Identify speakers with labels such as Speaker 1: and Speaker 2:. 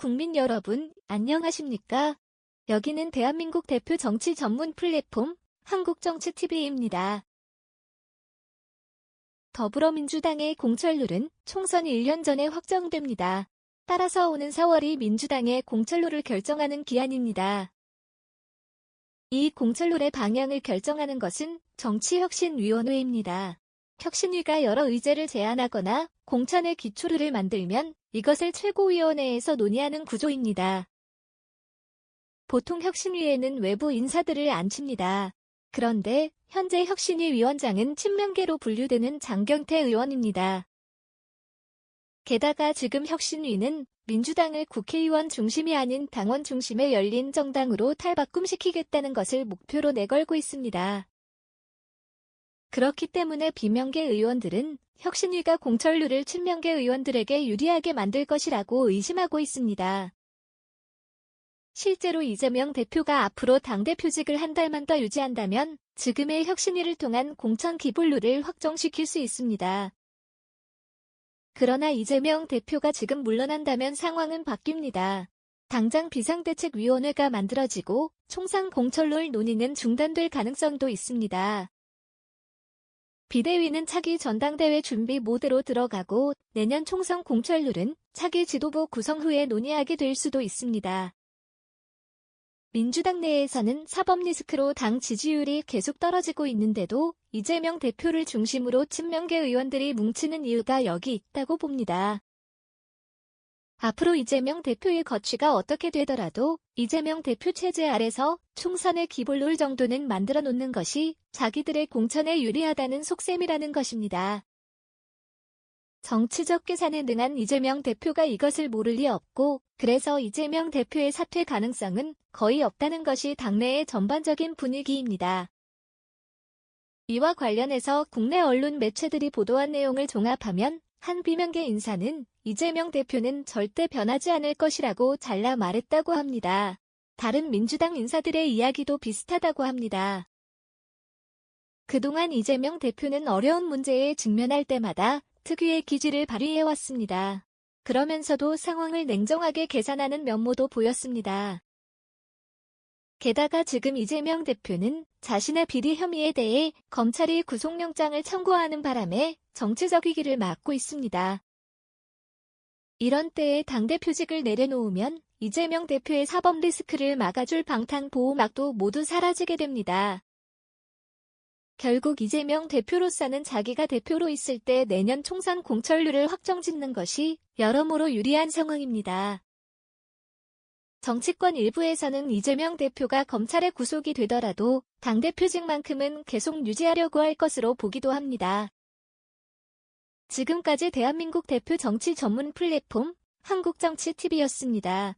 Speaker 1: 국민 여러분, 안녕하십니까? 여기는 대한민국 대표 정치 전문 플랫폼 한국정치TV입니다. 더불어민주당의 공천룰은 총선 1년 전에 확정됩니다. 따라서 오는 4월이 민주당의 공천룰을 결정하는 기한입니다. 이 공천룰의 방향을 결정하는 것은 정치혁신위원회입니다. 혁신위가 여러 의제를 제안하거나 공천의 기초룰을 만들면 이것을 최고위원회에서 논의하는 구조입니다. 보통 혁신위에는 외부 인사들을 앉힙니다. 그런데 현재 혁신위 위원장은 친명계로 분류되는 장경태 의원입니다. 게다가 지금 혁신위는 민주당을 국회의원 중심이 아닌 당원 중심의 열린 정당으로 탈바꿈시키겠다는 것을 목표로 내걸고 있습니다. 그렇기 때문에 비명계 의원들은 혁신위가 공천룰을 친명계 의원들에게 유리하게 만들 것이라고 의심하고 있습니다. 실제로 이재명 대표가 앞으로 당대표직을 한 달만 더 유지한다면 지금의 혁신위를 통한 공천 기본룰을 확정시킬 수 있습니다. 그러나 이재명 대표가 지금 물러난다면 상황은 바뀝니다. 당장 비상대책위원회가 만들어지고 총선 공천룰 논의는 중단될 가능성도 있습니다. 비대위는 차기 전당대회 준비 모드로 들어가고 내년 총선 공천룰은 차기 지도부 구성 후에 논의하게 될 수도 있습니다. 민주당 내에서는 사법 리스크로 당 지지율이 계속 떨어지고 있는데도 이재명 대표를 중심으로 친명계 의원들이 뭉치는 이유가 여기 있다고 봅니다. 앞으로 이재명 대표의 거취가 어떻게 되더라도 이재명 대표 체제 아래서 총선의 기본룰 정도는 만들어 놓는 것이 자기들의 공천에 유리하다는 속셈이라는 것입니다. 정치적 계산에 능한 이재명 대표가 이것을 모를 리 없고 그래서 이재명 대표의 사퇴 가능성은 거의 없다는 것이 당내의 전반적인 분위기입니다. 이와 관련해서 국내 언론 매체들이 보도한 내용을 종합하면 한 비명계 인사는 이재명 대표는 절대 변하지 않을 것이라고 잘라 말했다고 합니다. 다른 민주당 인사들의 이야기도 비슷하다고 합니다. 그동안 이재명 대표는 어려운 문제에 직면할 때마다 특유의 기질을 발휘해왔습니다. 그러면서도 상황을 냉정하게 계산하는 면모도 보였습니다. 게다가 지금 이재명 대표는 자신의 비리 혐의에 대해 검찰이 구속영장을 청구하는 바람에 정치적 위기를 맞고 있습니다. 이런 때에 당대표직을 내려놓으면 이재명 대표의 사법 리스크를 막아줄 방탄보호막도 모두 사라지게 됩니다. 결국 이재명 대표로서는 자기가 대표로 있을 때 내년 총선 공천룰을 확정짓는 것이 여러모로 유리한 상황입니다. 정치권 일부에서는 이재명 대표가 검찰에 구속이 되더라도 당대표직만큼은 계속 유지하려고 할 것으로 보기도 합니다. 지금까지 대한민국 대표 정치 전문 플랫폼 한국정치TV였습니다.